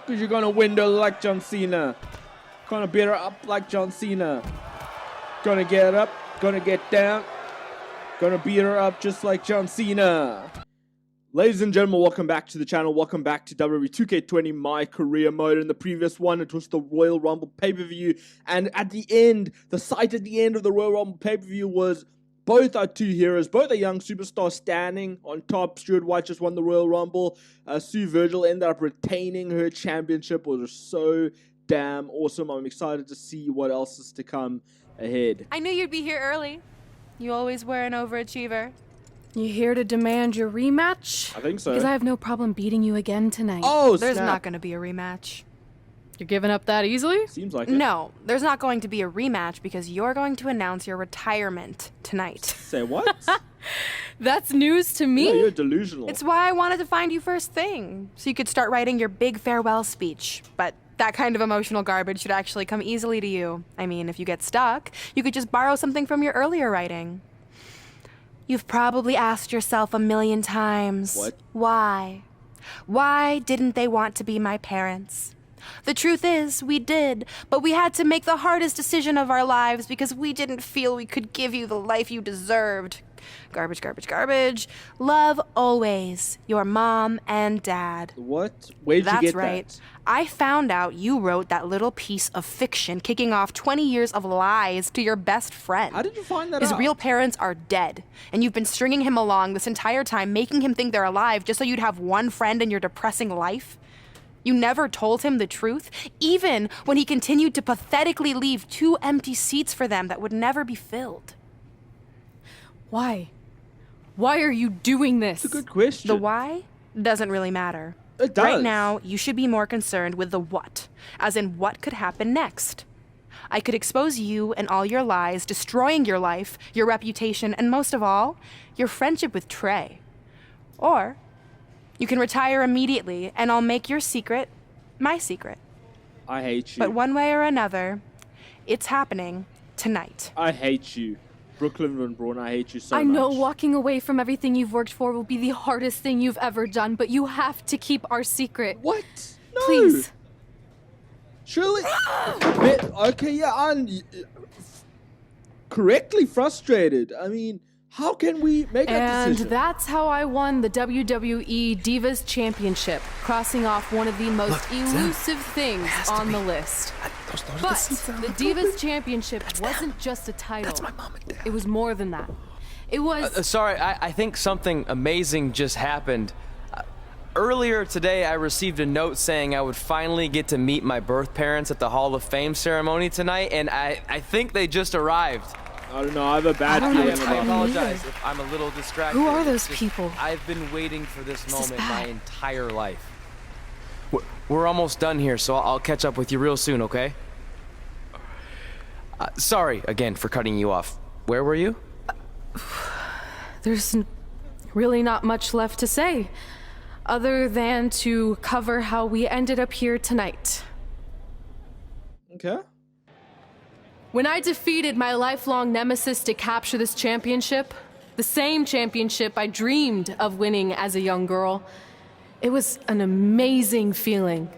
Because you're going to window like John Cena. Gonna beat her up like John Cena. Gonna get up, gonna get down. Gonna beat her up just like John Cena. Ladies and gentlemen, welcome back to the channel. Welcome back to WWE 2K20 My Career mode. In the previous one, it was the Royal Rumble pay-per-view. And at the end, the sight at the end of the Royal Rumble pay-per-view was both our two heroes, both a young superstar standing on top. Stuart White just won the Royal Rumble. Virgil ended up retaining her championship. It was so damn awesome. I'm excited to see what else is to come ahead. I knew you'd be here early. You always were an overachiever. You here to demand your rematch? I think so. Because I have no problem beating you again tonight. Oh, There's snap. not going to be a rematch. You're giving up that easily? Seems like it. No, there's not going to be a rematch because you're going to announce your retirement tonight. Say what? That's news to me. Yeah, you're delusional. It's why I wanted to find you first thing, so you could start writing your big farewell speech. But that kind of emotional garbage should actually come easily to you. I mean, if you get stuck, you could just borrow something from your earlier writing. You've probably asked yourself a million times, What? Why? Why didn't they want to be my parents? The truth is, we did, but we had to make the hardest decision of our lives because we didn't feel we could give you the life you deserved. Garbage, garbage, garbage. Love always, your mom and dad. What? Where'd you That's get right. that? I found out you wrote that little piece of fiction kicking off 20 years of lies to your best friend. How did you find that His out? real parents are dead, and you've been stringing him along this entire time, making him think they're alive just so you'd have one friend in your depressing life? You never told him the truth, even when he continued to pathetically leave 2 empty seats for them that would never be filled. Why? Why are you doing this? It's a good question. The why doesn't really matter. It does. Right now, you should be more concerned with the what, as in what could happen next. I could expose you and all your lies, destroying your life, your reputation, and most of all, your friendship with Trey. Or you can retire immediately, and I'll make your secret my secret. I hate you. But one way or another, it's happening tonight. I hate you. Brooklyn Van Braun, I hate you so much. I know walking away from everything you've worked for will be the hardest thing you've ever done, but you have to keep our secret. What? No. Please. Surely. Okay, yeah, I'm correctly frustrated. I mean, how can we make that And decision? that's how I won the WWE Divas Championship, crossing off one of the most elusive things on the list. But the Divas Championship wasn't just a title. That's my mom and dad. It was more than that. It was... Sorry, I think something amazing just happened. Earlier today, I received a note saying I would finally get to meet my birth parents at the Hall of Fame ceremony tonight, and I think they just arrived. I don't know, I have a bad I don't know feeling what's about going it. on. apologize if I'm a little distracted. Who are those It's just- people? I've been waiting for this is moment my bad. entire life. We're almost done here, so I'll catch up with you real soon, okay? Sorry again for cutting you off. Where were you? There's really not much left to say, other than to cover how we ended up here tonight. Okay. When I defeated my lifelong nemesis to capture this championship, the same championship I dreamed of winning as a young girl, it was an amazing feeling.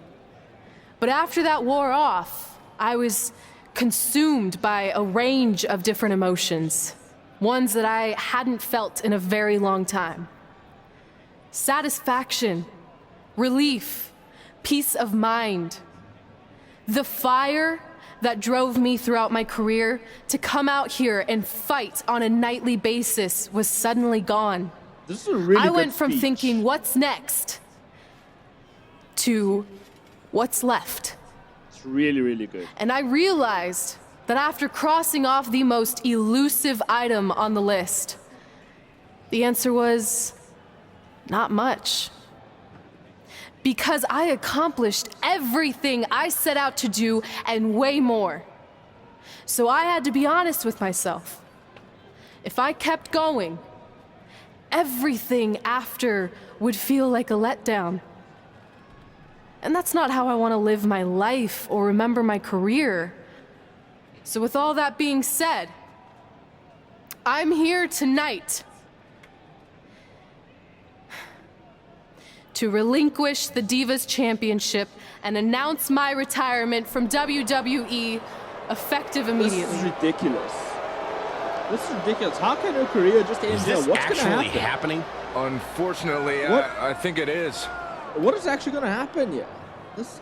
But after that wore off, I was consumed by a range of different emotions, ones that I hadn't felt in a very long time. Satisfaction, relief, peace of mind. The fire that drove me throughout my career to come out here and fight on a nightly basis was suddenly gone. This is a really I good went from speech. thinking, what's next, to what's left. It's really, really good. And I realized that after crossing off the most elusive item on the list, the answer was not much. Because I accomplished everything I set out to do and way more. So I had to be honest with myself. If I kept going, everything after would feel like a letdown. And that's not how I want to live my life or remember my career. So with all that being said, I'm here tonight to relinquish the Divas Championship and announce my retirement from WWE effective immediately. This is ridiculous. This is ridiculous. How can her career just end Is here? this What's going to actually happen? happening? Unfortunately, What? I think it is. What is actually going to happen here? This,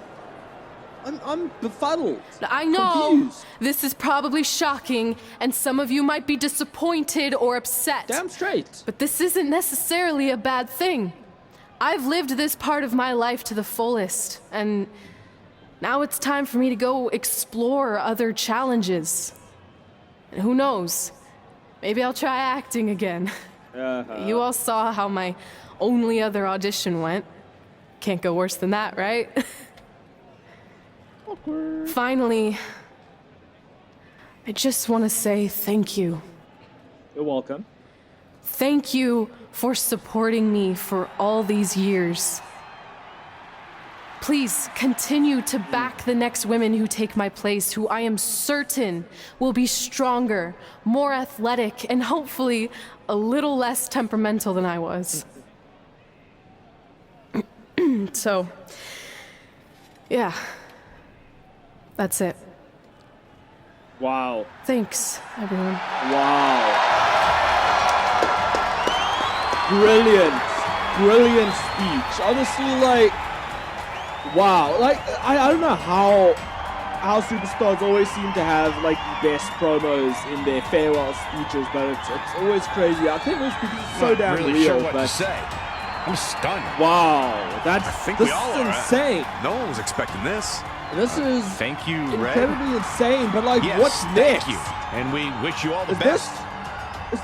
I'm befuddled. I know Confused. this is probably shocking, and some of you might be disappointed or upset. Damn straight. But this isn't necessarily a bad thing. I've lived this part of my life to the fullest, and now it's time for me to go explore other challenges. And who knows? Maybe I'll try acting again. You all saw how my only other audition went. Can't go worse than that, right? Awkward. Finally, I just want to say thank you. You're welcome. Thank you for supporting me for all these years. Please continue to back the next women who take my place, who I am certain will be stronger, more athletic, and hopefully a little less temperamental than I was. So, yeah, that's it. Wow. Thanks, everyone. Wow. Brilliant. Brilliant speech. Honestly, like, wow. Like, I don't know how superstars always seem to have, like, the best promos in their farewell speeches, but it's always crazy. I think it's because it's so Not damn really real, sure what but to say. I'm stunned. wow. That's, I think this we all is are. insane. No one was expecting this. This is Thank you, Red. incredibly insane, but, like, Yes, what's next? thank you. And we wish you all the Is best.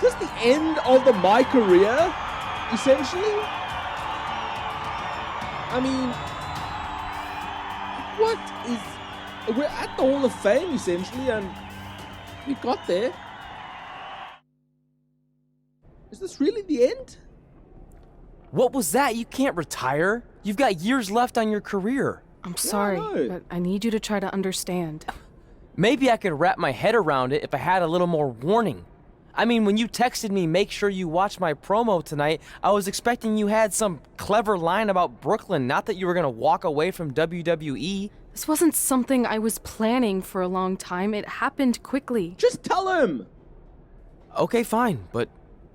this the end of the MyCareer, essentially? I mean, what is... We're at the Hall of Fame, essentially, and we got there. Is this really the end? What was that? You can't retire. You've got years left on your career. I'm sorry, know. but I need you to try to understand. Maybe I could wrap my head around it if I had a little more warning. I mean, when you texted me, make sure you watch my promo tonight, I was expecting you had some clever line about Brooklyn, not that you were gonna walk away from WWE. This wasn't something I was planning for a long time. It happened quickly. Just tell him! Okay, fine, but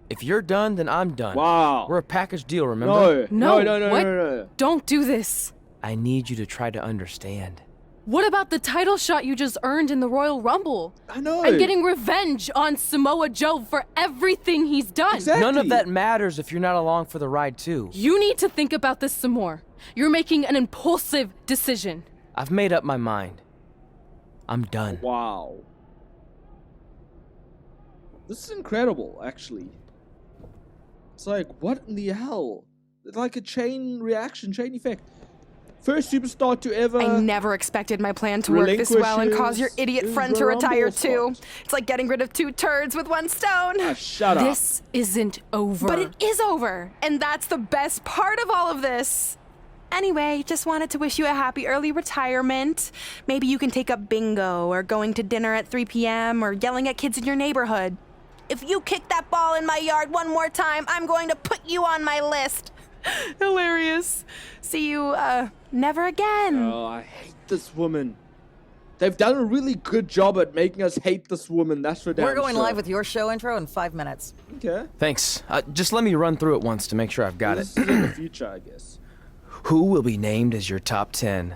if you're done, then I'm done. Wow. We're a package deal, remember? No, No, no, no, no, what? no, no. Don't do this. I need you to try to understand. What about the title shot you just earned in the Royal Rumble? I know. I'm getting revenge on Samoa Joe for everything he's done. Exactly. None of that matters if you're not along for the ride, too. You need to think about this some more. You're making an impulsive decision. I've made up my mind. I'm done. Wow. This is incredible, actually. It's like, what in the hell? It's like a chain reaction, chain effect. First superstar to ever... I never expected my plan to work this well and cause your idiot relinquishes friend the to retire Rumble too. spot. It's like getting rid of 2 turds with 1 stone. Ah, shut up. This isn't over. But it is over, and that's the best part of all of this. Anyway, just wanted to wish you a happy early retirement. Maybe you can take up bingo, or going to dinner at 3 p.m., or yelling at kids in your neighborhood. If you kick that ball in my yard one more time, I'm going to put you on my list. Hilarious. See you, never again. Oh, I hate this woman. They've done a really good job at making us hate this woman, that's for damn We're going sure. live with your show intro in 5 minutes. Okay. Thanks. Just let me run through it once to make sure I've got This it. is in the future, I guess. Who will be named as your top 10?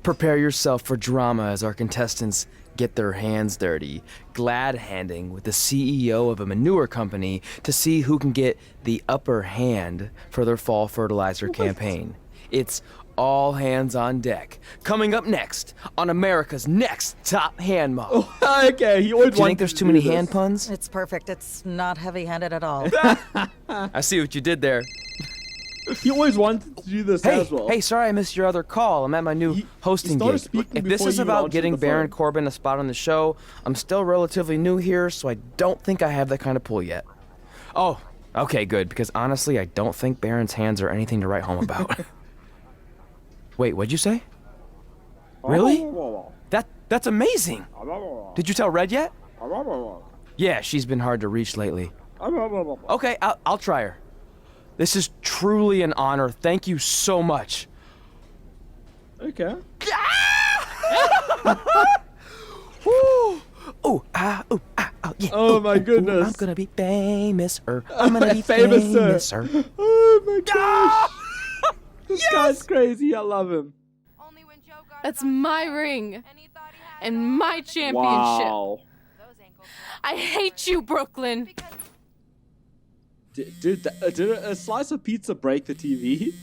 Prepare yourself for drama as our contestants get their hands dirty, glad-handing with the CEO of a manure company to see who can get the upper hand for their fall fertilizer campaign. It's all hands on deck. Coming up next on America's Next Top Hand Model. Okay, he always Do you wanted think there's to too do many this. hand puns? It's perfect. It's not heavy-handed at all. I see what you did there. He always wanted to do this Hey, as well. hey, sorry I missed your other call. I'm at my new He hosting started gig. speaking If this before is you even about answered getting the Baron phone. Corbin a spot on the show, I'm still relatively new here, so I don't think I have that kind of pull yet. Oh, okay, good, because honestly, I don't think Baron's hands are anything to write home about. Wait, what'd you say? Really? That's amazing! Did you tell Red yet? Yeah, she's been hard to reach lately. Okay, I'll try her. This is truly an honor. Thank you so much. Okay. Woo! Ooh, yeah. Oh my goodness. I'm gonna be famous, I'm gonna be Famous, famous, sir. sir. Oh my gosh. This guy's crazy. I love him. That's my ring and my championship. Wow. I hate you, Brooklyn. Did a slice of pizza break the TV?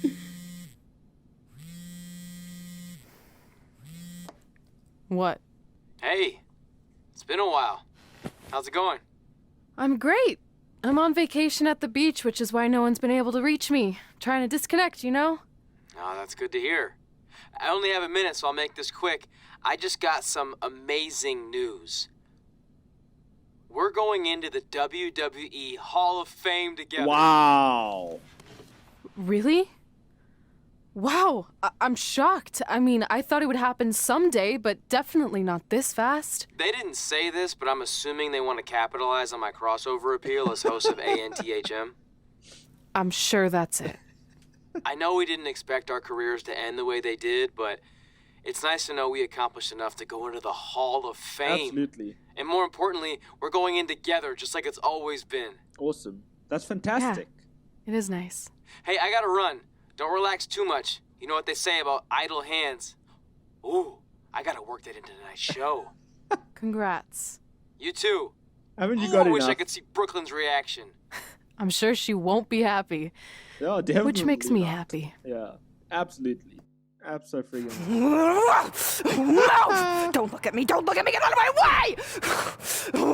What? Hey, it's been a while. How's it going? I'm great. I'm on vacation at the beach, which is why no one's been able to reach me. Trying to disconnect, you know? Oh, that's good to hear. I only have a minute, so I'll make this quick. I just got some amazing news. We're going into the WWE Hall of Fame together. Wow. Really? Wow, I'm shocked. I mean, I thought it would happen someday, but definitely not this fast. They didn't say this, but I'm assuming they want to capitalize on my crossover appeal as host of ANTHM. I'm sure that's it. I know we didn't expect our careers to end the way they did, but it's nice to know we accomplished enough to go into the Hall of Fame. Absolutely. And more importantly, we're going in together, just like it's always been. Awesome. That's fantastic. It is nice. Hey, I gotta run. Don't relax too much. You know what they say about idle hands. Ooh, I gotta work that into tonight's show. Congrats. You too. Haven't you Ooh, got I wish enough? I could see Brooklyn's reaction. I'm sure she won't be happy. Yeah, definitely. Which makes me not. happy. Yeah, absolutely. Absolutely. No! Don't look at me! Don't look at me! Get out of my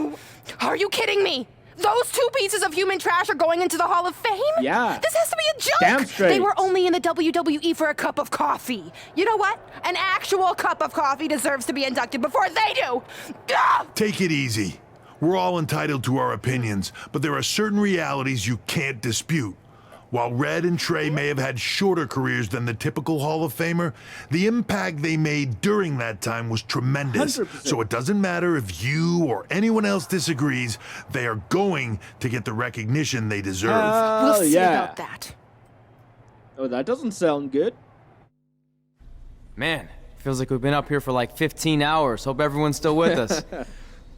way! Are you kidding me? Those two pieces of human trash are going into the Hall of Fame? Yeah. This has to be a joke! Damn straight. They were only in the WWE for a cup of coffee. You know what? An actual cup of coffee deserves to be inducted before they do! Ah! Take it easy. We're all entitled to our opinions, but there are certain realities you can't dispute. While Red and Trey may have had shorter careers than the typical Hall of Famer, the impact they made during that time was tremendous. 100%. So it doesn't matter if you or anyone else disagrees, they are going to get the recognition they deserve. We'll see yeah. about that. Oh, that doesn't sound good. Man, feels like we've been up here for like 15 hours. Hope everyone's still with us.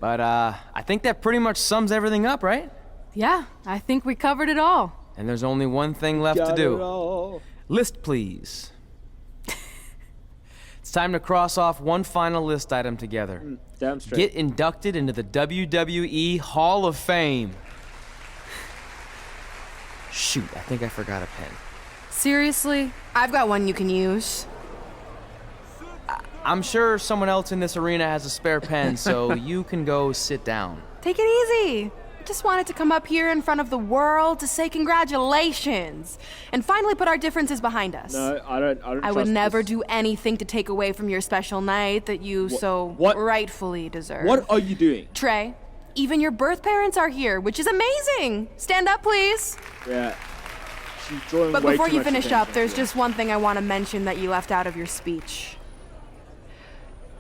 But I think that pretty much sums everything up, right? Yeah, I think we covered it all. And there's only one thing left Got to it do. all. List, please. It's time to cross off one final list item together. Damn straight. Get inducted into the WWE Hall of Fame. Shoot, I think I forgot a pen. Seriously? I've got one you can use. I'm sure someone else in this arena has a spare pen, so you can go sit down. Take it easy. I just wanted to come up here in front of the world to say congratulations and finally put our differences behind us. No, I don't I would trust never this. do anything to take away from your special night that you so what- rightfully deserve. What are you doing? Trey, even your birth parents are here, which is amazing. Stand up, please. Yeah. She's drawing But way before too you much finish attention. up, there's just one thing I want to mention that you left out of your speech.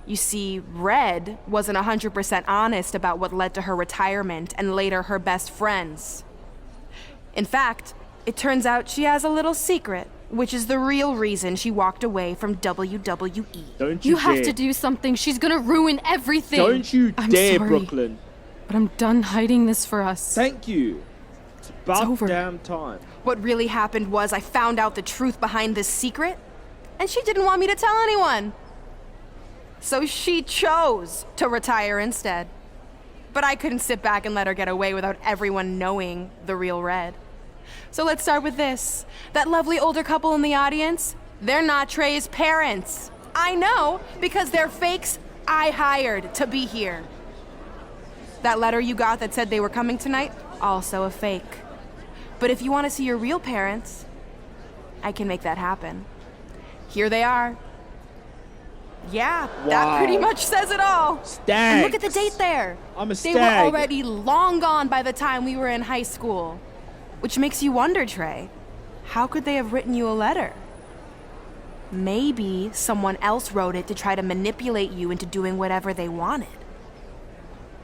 You see, Red wasn't 100% honest about what led to her retirement and later her best friends. In fact, it turns out she has a little secret, which is the real reason she walked away from WWE. Don't You you have dare. to do something. She's gonna ruin everything. Don't you I'm dare, sorry, Brooklyn. But I'm done hiding this for us. Thank you. It's about over. damn time. What really happened was I found out the truth behind this secret, and she didn't want me to tell anyone. So she chose to retire instead. But I couldn't sit back and let her get away without everyone knowing the real Red. So let's start with this. That lovely older couple in the audience, they're not Trey's parents. I know, because they're fakes I hired to be here. That letter you got that said they were coming tonight, also a fake. But if you want to see your real parents, I can make that happen. Here they are. Yeah, that Wow. pretty much says it all. Stags. And look at the date there. I'm a They were stag. already long gone by the time we were in high school. Which makes you wonder, Trey, how could they have written you a letter? Maybe someone else wrote it to try to manipulate you into doing whatever they wanted.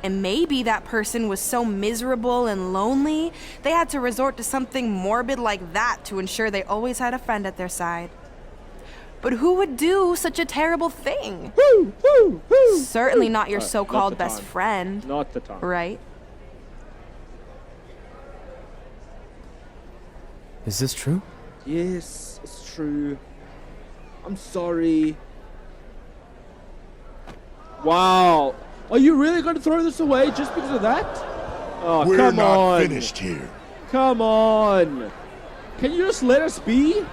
And maybe that person was so miserable and lonely, they had to resort to something morbid like that to ensure they always had a friend at their side. But who would do such a terrible thing? Woo, woo, woo, Certainly woo. not your Not so-called the best time. friend, Not the time. right? Is this true? Yes, it's true. I'm sorry. Wow. Are you really going to throw this away just because of that? Oh, We're come not on. finished here. Come on. Can you just let us be?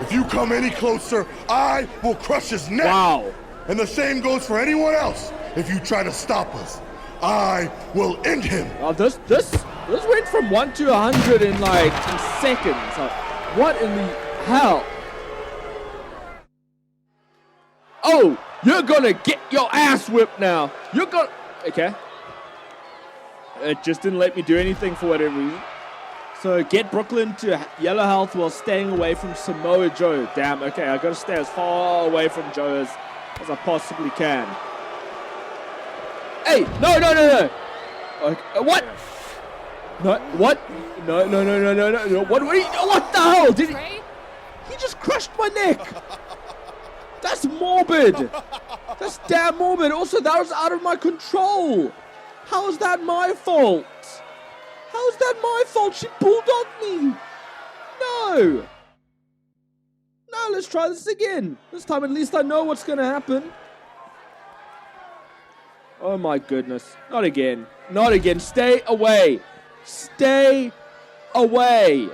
If you come any closer, I will crush his neck. Wow. And the same goes for anyone else. If you try to stop us, I will end him. Oh, this went from 1 to 100 in like in seconds. Like, what in the hell? Oh, you're gonna get your ass whipped now. You're gonna... Okay. It just didn't let me do anything for whatever reason. So get Brooklyn to yellow health while staying away from Samoa Joe. Damn, okay, I gotta stay as far away from Joe as I possibly can. Hey, no. Okay, what? No, what? No. What the hell? Did he just crushed my neck. That's morbid. That's damn morbid. Also, that was out of my control. How is that my fault? How is that my fault? She bulldogged me. No, let's try this again. This time at least I know what's going to happen. Oh my goodness. Not again. Not again. Stay away. Stay away.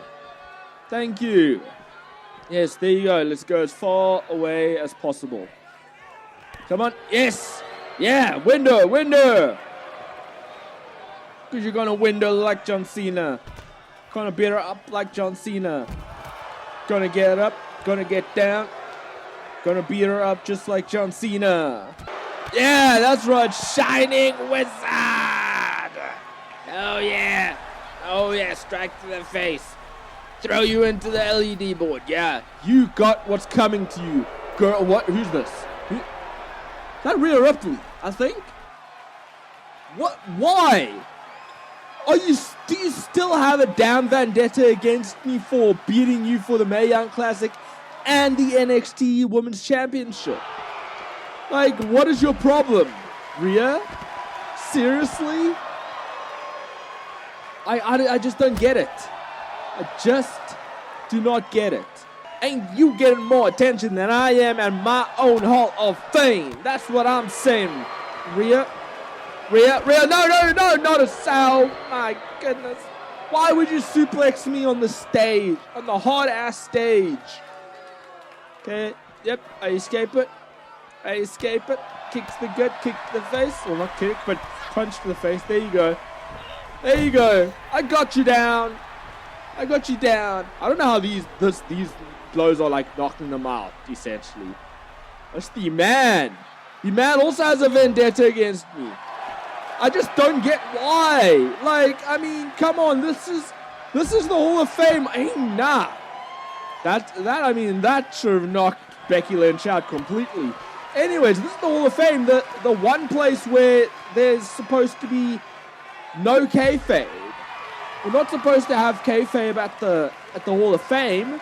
Thank you. Yes, there you go. Let's go as far away as possible. Come on. Yes. Yeah. Window. Because you're going to window like John Cena. Going to beat her up like John Cena. Going to get up. Going to get down. Going to beat her up just like John Cena. Yeah, that's right. Shining Wizard. Oh, yeah. Oh, yeah. Strike to the face. Throw you into the LED board. Yeah, you got what's coming to you. Girl, what? Who's this? That Rhea Ripley, I think. What? Why? Do you still have a damn vendetta against me for beating you for the Mae Young Classic and the NXT Women's Championship? Like, what is your problem, Rhea? Seriously? I just don't get it. I just do not get it. Ain't you getting more attention than I am at my own Hall of Fame? That's what I'm saying, Rhea. No, not a sow. My goodness. Why would you suplex me on the stage, on the hard-ass stage? Okay, yep, I escape it. Kicks the gut, kick to the face. Well, not kick, but punch to the face. There you go. I got you down. I don't know how these blows are like knocking them out, essentially. That's the man. The man also has a vendetta against me. I just don't get why. Like, I mean, come on, this is the Hall of Fame. Nah. That should have knocked Becky Lynch out completely. Anyways, this is the Hall of Fame, the one place where there's supposed to be no kayfabe. We're not supposed to have kayfabe at the Hall of Fame,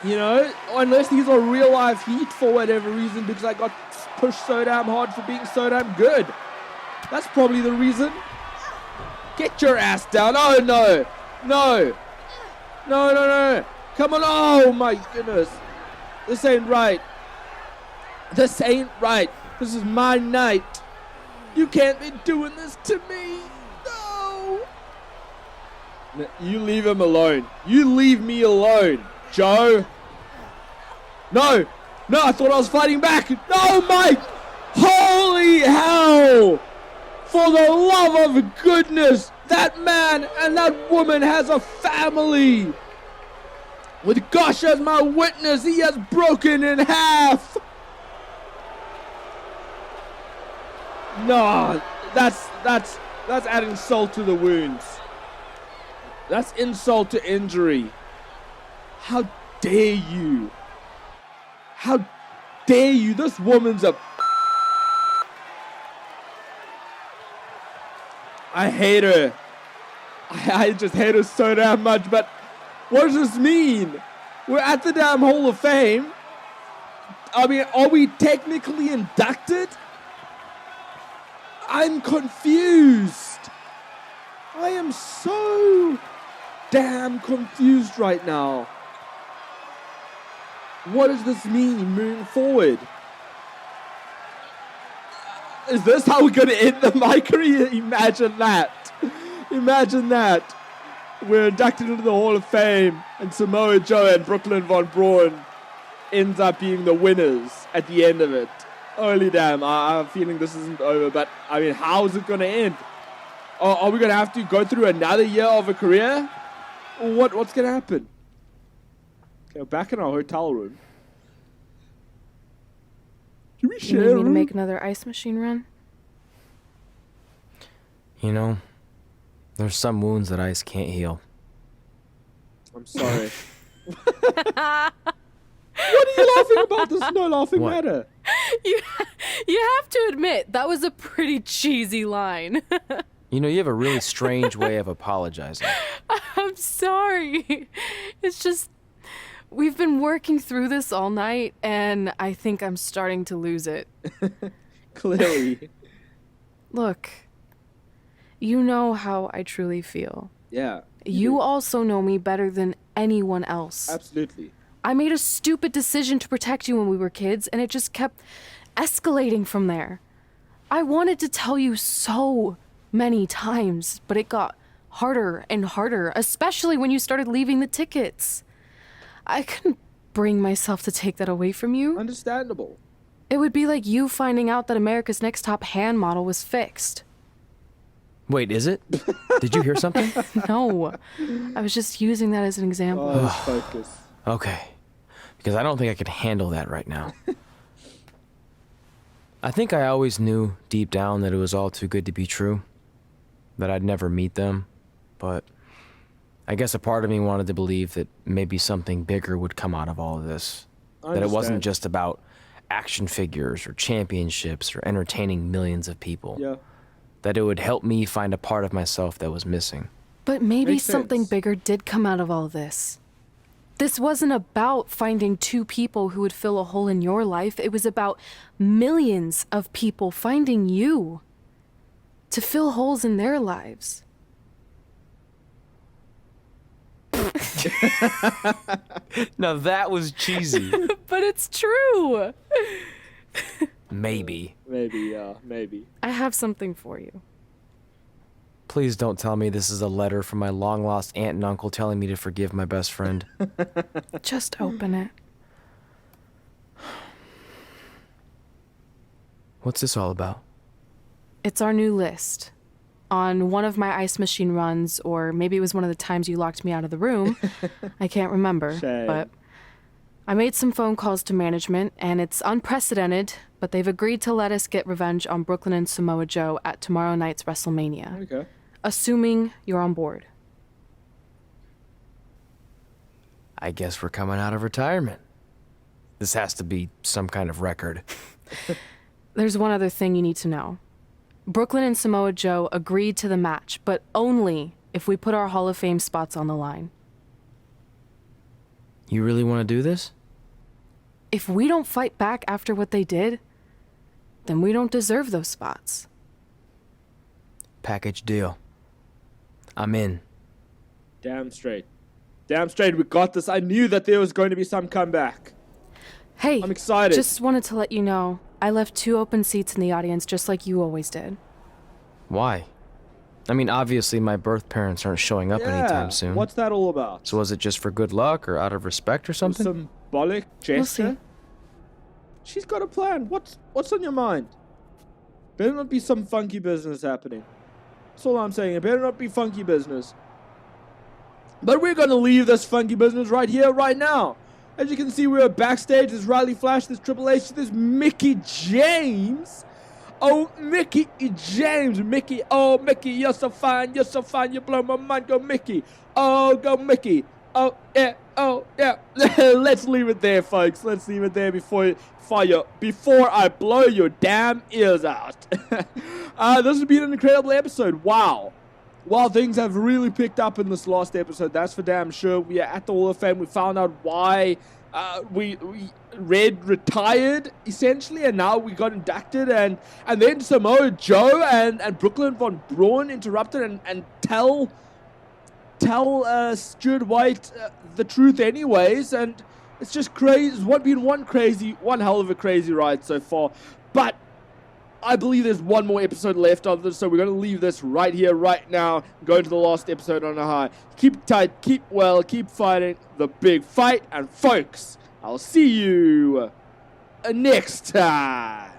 you know, unless these are real life heat for whatever reason, because I got pushed so damn hard for being so damn good. That's probably the reason. Get your ass down. Oh no. Come on. Oh my goodness. This ain't right. This is my night. You can't be doing this to me. No. You leave him alone. You leave me alone, Joe. No, I thought I was fighting back. No, Mike. Holy hell. For the love of goodness, that man and that woman has a family. With gosh as my witness, he has broken in half. No, that's adding salt to the wounds. That's insult to injury. How dare you? How dare you? This woman's a I hate her. I just hate her so damn much, but what does this mean? We're at the damn Hall of Fame. I mean, are we technically inducted? I'm confused. I am so damn confused right now. What does this mean moving forward? Is this how we're going to end the MyCareer? Imagine that. Imagine that. We're inducted into the Hall of Fame, and Samoa Joe and Brooklyn Von Braun ends up being the winners at the end of it. Holy damn, I have a feeling this isn't over, but I mean, how is it going to end? Are we going to have to go through another year of a career? Or what's going to happen? Okay, we're back in our hotel room. Do we share You need me to room? make another ice machine run? You know, there's some wounds that ice can't heal. I'm sorry. What are you laughing about? There's no laughing What? matter. You have to admit, that was a pretty cheesy line. You know, you have a really strange way of apologizing. I'm sorry. It's just, we've been working through this all night, and I think I'm starting to lose it. Clearly. Look, you know how I truly feel. Yeah. You also know me better than anyone else. Absolutely. I made a stupid decision to protect you when we were kids, and it just kept escalating from there. I wanted to tell you so many times, but it got harder and harder, especially when you started leaving the tickets. I couldn't bring myself to take that away from you. Understandable. It would be like you finding out that America's Next Top Hand model was fixed. Wait, is it? Did you hear something? No, I was just using that as an example. Oh, let's focus. Okay. Because I don't think I could handle that right now. I think I always knew deep down that it was all too good to be true. That I'd never meet them. But I guess a part of me wanted to believe that maybe something bigger would come out of all of this. That it wasn't just about action figures or championships or entertaining millions of people. Yeah. That it would help me find a part of myself that was missing. But maybe Makes something sense. bigger did come out of all this. This wasn't about finding two people who would fill a hole in your life. It was about millions of people finding you to fill holes in their lives. Now that was cheesy. But it's true. Maybe. Maybe, yeah, maybe. I have something for you. Please don't tell me this is a letter from my long-lost aunt and uncle telling me to forgive my best friend. Just open it. What's this all about? It's our new list. On one of my ice machine runs, or maybe it was one of the times you locked me out of the room. I can't remember. Shame. But I made some phone calls to management, and it's unprecedented, but they've agreed to let us get revenge on Brooklyn and Samoa Joe at tomorrow night's WrestleMania. Okay. Assuming you're on board. I guess we're coming out of retirement. This has to be some kind of record. There's one other thing you need to know. Brooklyn and Samoa Joe agreed to the match, but only if we put our Hall of Fame spots on the line. You really want to do this? If we don't fight back after what they did, then we don't deserve those spots. Package deal. I'm in. Damn straight. Damn straight, we got this. I knew that there was going to be some comeback. Hey, I'm excited. Just wanted to let you know, I left 2 open seats in the audience just like you always did. Why? I mean, obviously my birth parents aren't showing up anytime soon. What's that all about? So was it just for good luck or out of respect or something? Symbolic We'll gesture? see. She's got a plan. What's on your mind? Better not be some funky business happening. That's all I'm saying. It better not be funky business. But we're going to leave this funky business right here, right now. As you can see, we're backstage. There's Riley Flash, there's Triple H, there's Mickey James. Oh, Mickey James. Mickey, oh, Mickey, you're so fine, you blow my mind. Go, Mickey. Oh, go, Mickey. Oh, yeah, Oh, yeah. Let's leave it there, folks. Let's leave it there before I blow your damn ears out. This has been an incredible episode. Wow. Wow, things have really picked up in this last episode. That's for damn sure. We are at the Hall of Fame. We found out why Red retired, essentially, and now we got inducted. And then Samoa Joe and Brooklyn Von Braun interrupted and tell Stuart White the truth anyways, and it's just crazy. It's been one hell of a crazy ride so far, but I believe there's one more episode left of this, so we're going to leave this right here, right now, go to the last episode on a high. Keep tight, keep well, keep fighting the big fight, and folks, I'll see you next time.